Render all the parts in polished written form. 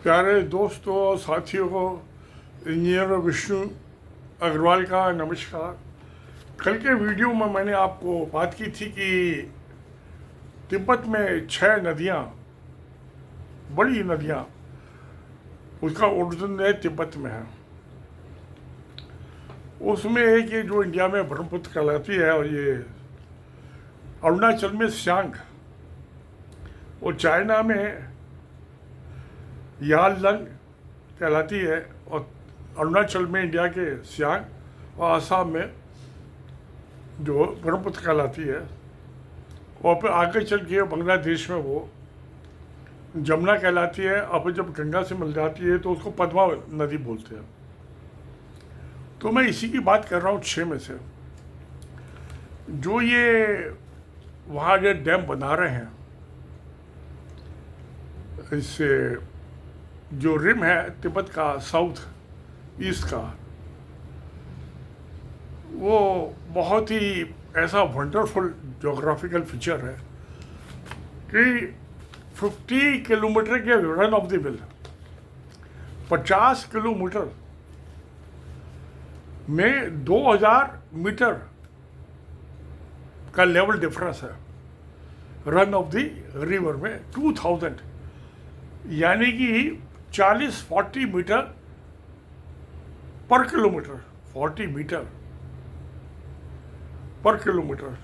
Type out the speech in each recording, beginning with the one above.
प्यारे दोस्तों और साथियों को इंजीनियर विष्णु अग्रवाल का नमस्कार। कल के वीडियो में मैंने आपको बात की थी कि तिब्बत में 6 नदियाँ, बड़ी नदियाँ, उसका ओरिजिन है तिब्बत में है। उसमें एक ये जो इंडिया में ब्रह्मपुत्र कहलाती है, और ये अरुणाचल में सियांग, और चाइना में यालंग कहलाती है, और अरुणाचल में इंडिया के सियांग, और आसाम में जो ब्रह्मपुत्र कहलाती है, और फिर आगे चल के बांग्लादेश में वो जमुना कहलाती है। और फिर जब गंगा से मिल जाती है तो उसको पद्मा नदी बोलते हैं। तो मैं इसी की बात कर रहा हूँ 6 में से। जो ये वहाँ जो डैम बना रहे हैं, इससे जो रिम है तिब्बत का, साउथ ईस्ट का, वो बहुत ही ऐसा वंडरफुल जोग्राफिकल फीचर है कि 50 किलोमीटर के run of the mill, 50 kilometre में 2000 मीटर का लेवल डिफरेंस है रन ऑफ द रिवर में। 2000 यानी कि 40-40 मीटर पर किलोमीटर, 40 मीटर पर किलोमीटर,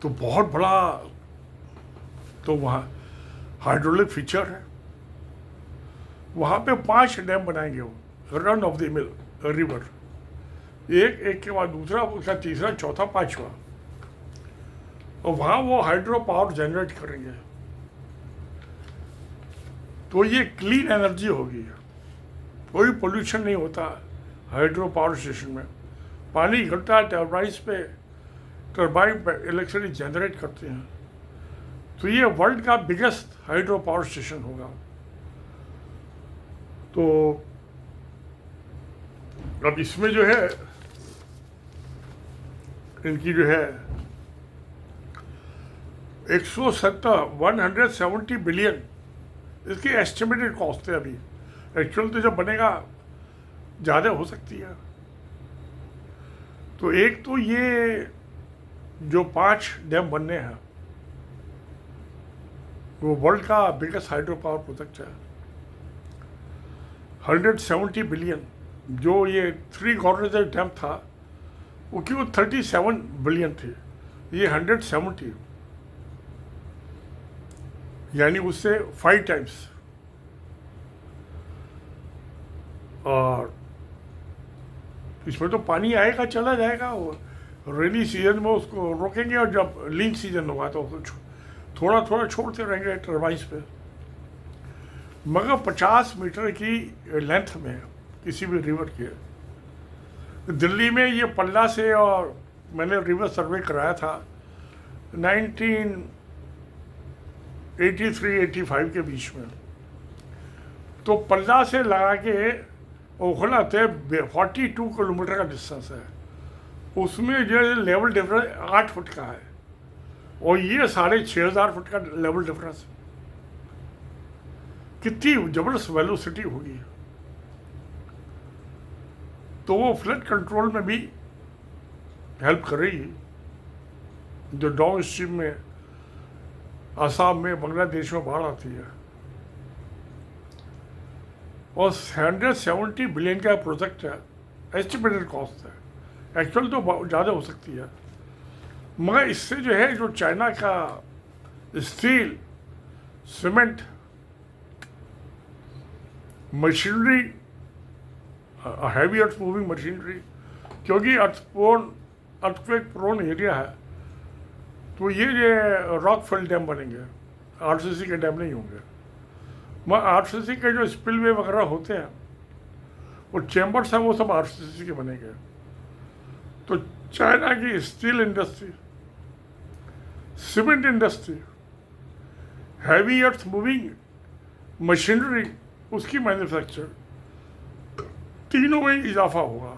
तो बहुत बड़ा तो वहाँ हाइड्रोलिक फीचर है। वहाँ पे 5 डैम बनाएंगे वो run of the mill river, एक के बाद दूसरा, उसका तीसरा, चौथा, पांचवा, और वहाँ वो हाइड्रो पावर जनरेट करेंगे। तो ये क्लीन एनर्जी होगी, कोई पोल्यूशन नहीं होता हाइड्रो पावर स्टेशन में। पानी घटता है टर्बाइन्स पे, टर्बाइन पे इलेक्ट्रिसिटी जनरेट करते हैं। तो ये वर्ल्ड का बिगेस्ट हाइड्रो पावर स्टेशन होगा। तो अब इसमें जो है इनकी जो है 170 बिलियन इसकी एस्टिमेटेड कॉस्ट है। अभी एक्चुअल तो जब बनेगा ज़्यादा हो सकती है। तो एक तो ये जो 5 डैम बनने हैं वो वर्ल्ड का बिगेस्ट हाइड्रो पावर प्रोजेक्ट है। 170 बिलियन, जो ये 3 गॉर्डन डैम था वो क्यों 37 बिलियन थे, ये 170, यानी उससे 5 टाइम्स। और इसमें तो पानी आएगा चला जाएगा, और रेनी सीजन में उसको रोकेंगे, और जब लीन सीजन होगा तो थोड़ा थोड़ा छोड़ते रहेंगे टर्बाइन्स पे। मगर 50 मीटर की लेंथ में किसी भी रिवर के, दिल्ली में ये पल्ला से, और मैंने रिवर सर्वे कराया था 1983-85 के बीच में, तो पल्ला से लगा के ओखला थे 42 किलोमीटर का डिस्टेंस है। उसमें जो लेवल डिफरेंस 8 फुट का है, और ये 6500 फुट का लेवल डिफरेंस। कितनी जबरदस्त वेलोसिटी होगी। तो वो फ्लड कंट्रोल में भी हेल्प कर रही है। जो डाउन स्ट्रीम में आसाम में, बांग्लादेश में बाढ़ आती है, और 170 बिलियन का प्रोजेक्ट है, एस्टिमेटेड कॉस्ट है। एक्चुअल तो ज़्यादा हो सकती है, मगर इससे जो है जो चाइना का steel, cement, machinery, heavy earth moving machinery, क्योंकि अर्थक्वेक प्रोन एरिया है, तो ये जो रॉक फिल डैम बनेंगे, आरसीसी के डैम नहीं होंगे। मगर आरसीसी के जो स्पिलवे वगैरह होते हैं, वो चैम्बर्स हैं, वो सब आरसीसी के बनेंगे। तो चाइना की steel industry, cement industry, heavy earth moving machinery, उसकी मैन्युफैक्चर, तीनों में इजाफा होगा।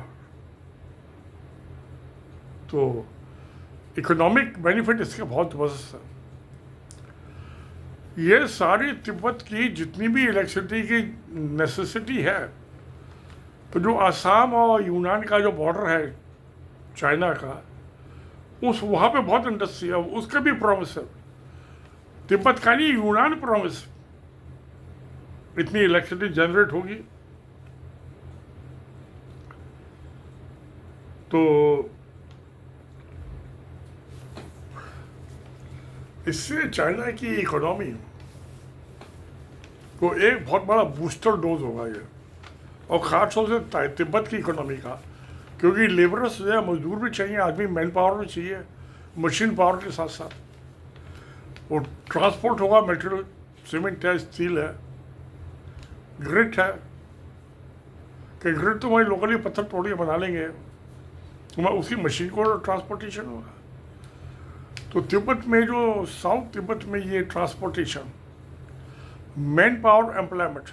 तो इकोनॉमिक बेनिफिट इसके बहुत जबरदस्त है। ये सारी तिब्बत की जितनी भी इलेक्ट्रिसिटी की नेसेसिटी है, तो जो आसाम और यूनान का जो बॉर्डर है चाइना का, उस वहाँ पे बहुत इंडस्ट्री है, उसका भी प्रॉमिस है। तिब्बत का नहीं, यूनान प्रॉमिस, इतनी इलेक्ट्रिसिटी जनरेट होगी। तो इससे चाइना की इकोनॉमी को एक बहुत बड़ा बूस्टर डोज होगा ये, और खास तौर से तिब्बत की इकोनॉमी का, क्योंकि लेबरर्स जो है, मजदूर भी चाहिए, आदमी मैन पावर भी चाहिए, मशीन पावर के साथ साथ वो ट्रांसपोर्ट होगा, मटेरियल, सीमेंट है, स्टील है, ग्रिड है, कि ग्रिड तो वही लोकली पत्थर तोड़ के बना लेंगे, तो उसी मशीन को ट्रांसपोर्टेशन होगा। तो तिब्बत में जो साउथ तिब्बत में ये transportation, man power, employment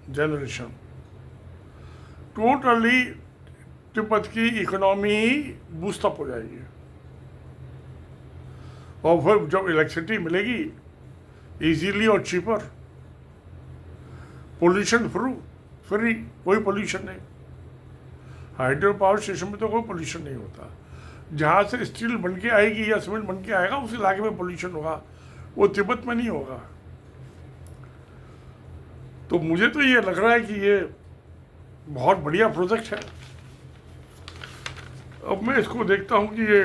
generation, totally Tibet की इकोनॉमी बूस्टअप हो जाएगी। और फिर जब इलेक्ट्रिसिटी मिलेगी इजीली और चीपर, पोल्यूशन फ्री, कोई पोल्यूशन नहीं। हाइड्रो पावर स्टेशन में तो कोई पोल्यूशन नहीं होता। जहाँ से स्टील बन के आएगी या सीमेंट बन के आएगा उस इलाके में पोल्यूशन होगा, वो तिब्बत में नहीं होगा। तो मुझे तो ये लग रहा है कि ये बहुत बढ़िया प्रोजेक्ट है। अब मैं इसको देखता हूँ कि ये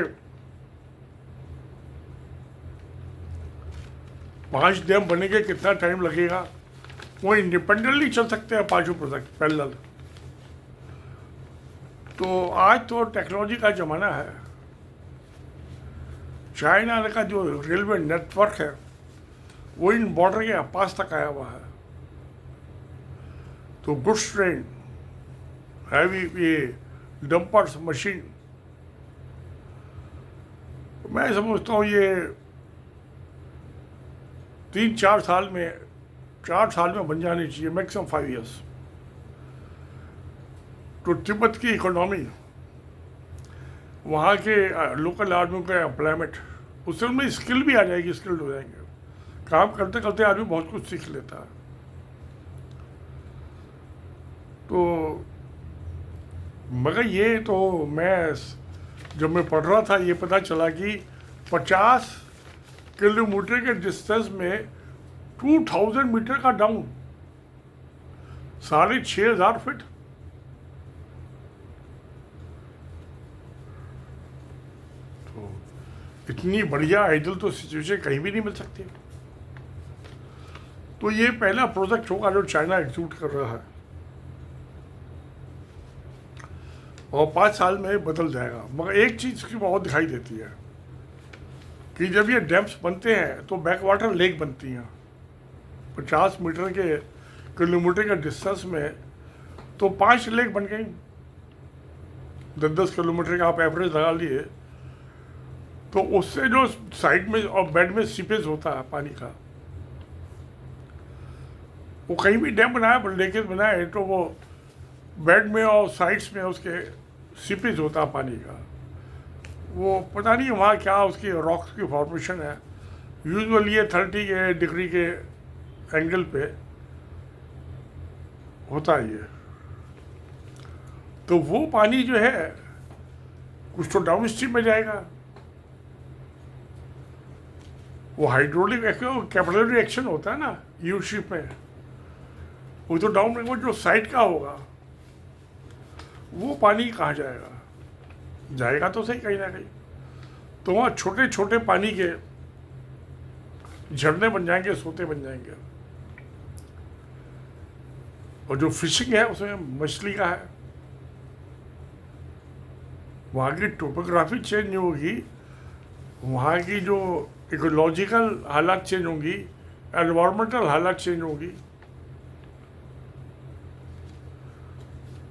5 डैम बनेंगे, कितना टाइम लगेगा। वो इंडिपेंडेंटली चल सकते हैं पांचों प्रोजेक्ट पैरेलल। तो आज तो टेक्नोलॉजी का ज़माना है। चाइना का जो रेलवे नेटवर्क है वो इन बॉर्डर के पास तक आया हुआ है। तो गुड्स ट्रेन, हैवी ये डंपर्स, मशीन, मैं समझता हूँ ये 3-4 साल में, 4 साल में बन जानी चाहिए, मैक्सिमम 5 इयर्स। तो तिब्बत की इकोनॉमी, वहाँ के लोकल आदमियों का एम्प्लॉयमेंट, उससे उनमें स्किल भी आ जाएगी, स्किल्ड हो जाएंगे। काम करते करते आदमी बहुत कुछ सीख लेता है। तो मगर ये तो मैं जब मैं पढ़ रहा था ये पता चला कि 50 किलोमीटर के डिस्टेंस में 2000 मीटर का डाउन, 6500 फीट। तो इतनी बढ़िया आइडियल तो सिचुएशन कहीं भी नहीं मिल सकती। तो ये पहला प्रोजेक्ट होगा जो चाइना एग्जीक्यूट कर रहा है, और 5 साल में बदल जाएगा। मगर एक चीज़ की बहुत दिखाई देती है कि जब ये डैम्स बनते हैं तो बैक वाटर लेक बनती हैं 50 मीटर के किलोमीटर के डिस्टेंस में। तो 5 लेक बन गई, 10-10 किलोमीटर का आप एवरेज लगा लिए। तो उससे जो साइड में और बेड में सीपेज होता है पानी का, वो कहीं भी डैम बनाए, लेकेज बनाए, तो वो बेड में और साइड्स में उसके सीपेज होता है पानी का। वो पता नहीं वहाँ क्या उसकी रॉक्स की फॉर्मेशन है। यूजुअली ये 30 डिग्री के एंगल पे होता है ये। तो वो पानी जो है कुछ तो डाउन स्ट्रीम में जाएगा। वो हाइड्रोलिक कैपिलरी एक्शन होता है ना यू शेप में, वो तो डाउन में, वो जो साइड का होगा वो पानी कहाँ जाएगा? जाएगा तो सही कहीं ना कहीं। तो वहाँ छोटे छोटे पानी के झरने बन जाएंगे, सोते बन जाएंगे। और जो फिशिंग है उसमें मछली का है। वहाँ की टोपोग्राफी चेंज नहीं होगी, वहाँ की जो इकोलॉजिकल हालात चेंज होंगी, एनवायरमेंटल हालात चेंज होगी।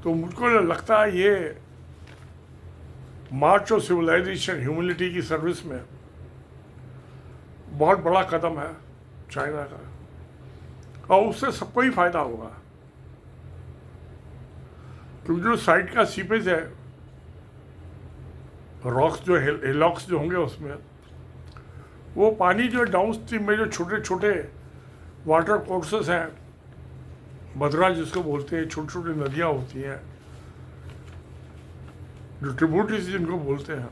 तो मुझको लगता है ये मार्च ऑफ सिविलाइजेशन ह्यूमैनिटी की सर्विस में बहुत बड़ा कदम है चाइना का, और उससे सबको ही फायदा होगा। क्योंकि जो साइड का सीपेज है, रॉक्स जो हिलॉक्स जो होंगे उसमें, वो पानी जो डाउन स्ट्रीम में जो छोटे छोटे वाटर कोर्सेस हैं, बदरा जिसको बोलते हैं, छोटी छोटी नदियाँ होती हैं जो ट्रिब्यूटरीज जिनको बोलते हैं।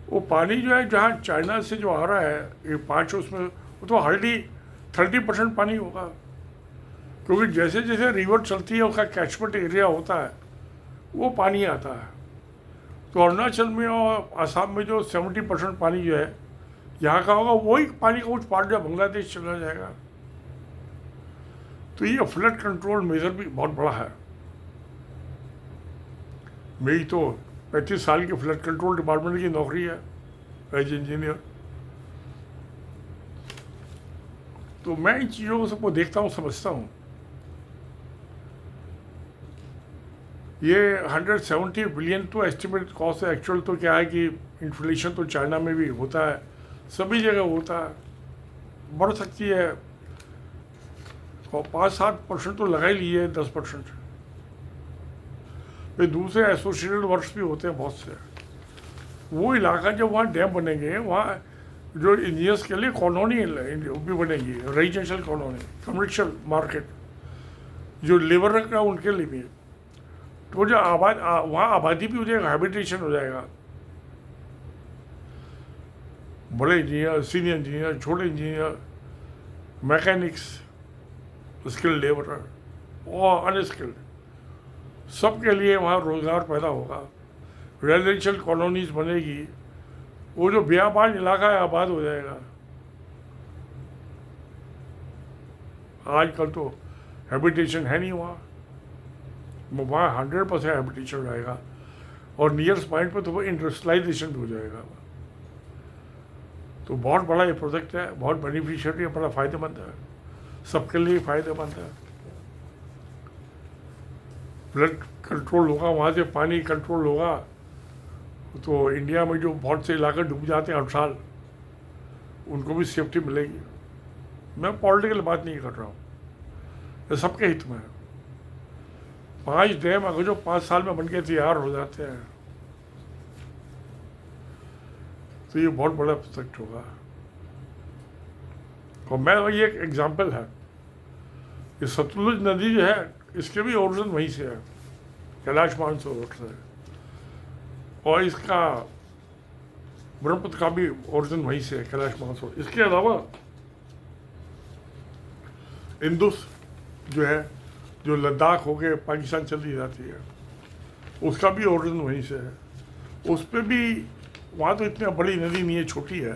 वो पानी जो है जहाँ चाइना से जो आ रहा है ये 5, उसमें वो तो हार्डली 30% पानी होगा, क्योंकि जैसे जैसे रिवर चलती है उसका कैचमेंट एरिया होता है वो पानी आता है। तो अरुणाचल में और आसाम में जो 70% पानी जो है यहाँ का होगा, वही पानी का कुछ पार्ट जो बांग्लादेश चला जाएगा। तो ये फ्लड कंट्रोल मेजर भी बहुत बड़ा है। मेरी तो 35 साल की फ्लड कंट्रोल डिपार्टमेंट की नौकरी है एज इंजीनियर। तो मैं इन चीज़ों को सबको देखता हूँ, समझता हूँ। ये 170 बिलियन तो एस्टिमेट कॉस्ट है, एक्चुअल तो क्या है कि इन्फ्लेशन तो चाइना में भी होता है, सभी जगह होता है, बढ़ सकती है, और 5-7% तो लगा ही लिए, 10%। फिर दूसरे एसोसिएटेड वर्क्स भी होते हैं बहुत से। वो इलाका जब वहाँ डैम बनेंगे, वहाँ जो इंजीनियर्स के लिए कॉलोनी भी बनेगी, रेजिडेंशियल कॉलोनी, कमर्शियल मार्केट, जो लेबर का उनके लिए भी। तो जो वहाँ आबादी भी हो जाएगा, हैबिटेशन हो जाएगा। बड़े इंजीनियर, सीनियर इंजीनियर, छोटे इंजीनियर, मैकेनिक्स, स्किल्ड लेबरर और अनस्किल्ड, सबके लिए वहाँ रोज़गार पैदा होगा। रेजिडेंशियल कॉलोनीज बनेगी, वो जो व्यापार इलाका है आबाद हो जाएगा। आजकल तो हैबिटेशन है नहीं वहाँ 100% हैबिटेशन हो जाएगा, और नियरेस्ट पॉइंट पे तो वो इंडस्ट्रियलाइजेशन भी हो जाएगा। तो बहुत बड़ा ये प्रोजेक्ट है, बहुत बेनिफिशियरी है, बड़ा फ़ायदेमंद है, सबके लिए फ़ायदेमंद है। फ्लड कंट्रोल होगा, वहाँ से पानी कंट्रोल होगा, तो इंडिया में जो बहुत से इलाके डूब जाते हैं हर साल, उनको भी सेफ्टी मिलेगी। मैं पॉलिटिकल बात नहीं कर रहा हूँ, ये सबके हित में है। 5 डैम अगर जो 5 साल में बन के तैयार हो जाते हैं तो ये बहुत बड़ा प्रोजेक्ट होगा। और मैं ये एक एग्जाम्पल है, ये सतलुज नदी जो है इसके भी ओरिजिन वहीं से है, कैलाश मानसरोवर से, और इसका ब्रह्मपुत्र का भी ओरिजिन वहीं से है, कैलाश मानसरोवर। इसके अलावा इंदुस जो है, जो लद्दाख होके पाकिस्तान चली जाती है, उसका भी ओरिजिन वहीं से है। उस पर भी, वहाँ तो इतनी बड़ी नदी नहीं है, छोटी है,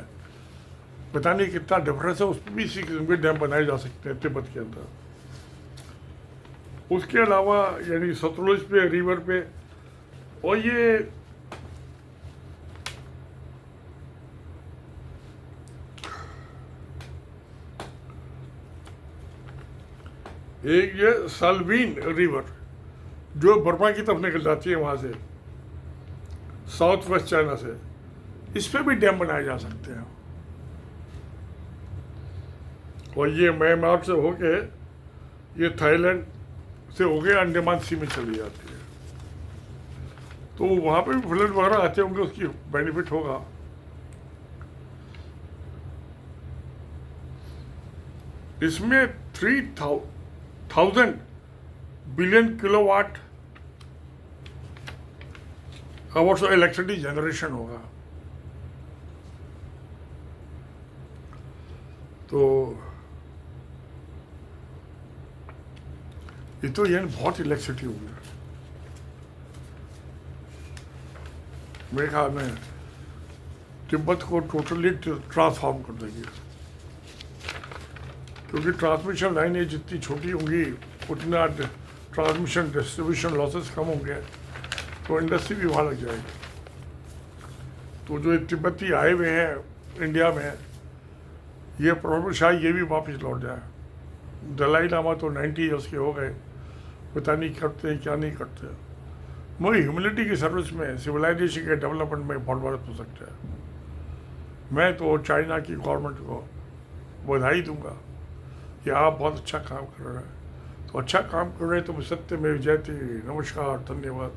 पता नहीं कितना डिफरेंस है, उस पर भी इसी किस्म के डैम बनाए जा सकते हैं तिब्बत के अंदर। उसके अलावा यानी सतलुज पे, रिवर पे, और ये एक ये साल्वीन रिवर जो बर्मा की तरफ निकल जाती है वहाँ से, साउथ वेस्ट चाइना से, इस पे भी डैम बनाए जा सकते हैं। और ये म्यांमार से होके, ये थाईलैंड से होके अंडमान सी में चली जाती है। तो वहाँ पे भी फ्लड वगैरह आते होंगे, उसकी बेनिफिट होगा। इसमें 3000 billion kilowatt hours of electricity generation होगा। तो ये तो यानी बहुत इलेक्ट्रिसिटी होगी मेरे ख्याल में, तिब्बत को टोटली ट्रांसफॉर्म कर देगी, क्योंकि ट्रांसमिशन लाइनें जितनी छोटी होंगी उतना ट्रांसमिशन डिस्ट्रीब्यूशन लॉसेस कम होंगे, तो इंडस्ट्री भी वहाँ लग जाएगी। तो जो तिब्बती आए हुए हैं इंडिया में, ये प्रॉब्लम शायद ये भी वापस लौट जाए। दलाई लामा तो 90 ईयर्स के हो गए, पता नहीं करते हैं क्या नहीं करते। मगर ह्यूमैनिटी की सर्विस में, सिविलाइजेशन के डेवलपमेंट में बहुत बड़ा प्रोजेक्ट है। मैं तो चाइना की गवर्नमेंट को बधाई दूंगा कि आप बहुत अच्छा काम कर रहे हैं। तो अच्छा काम कर रहे हैं तो सत्य में जयते। नमस्कार, धन्यवाद।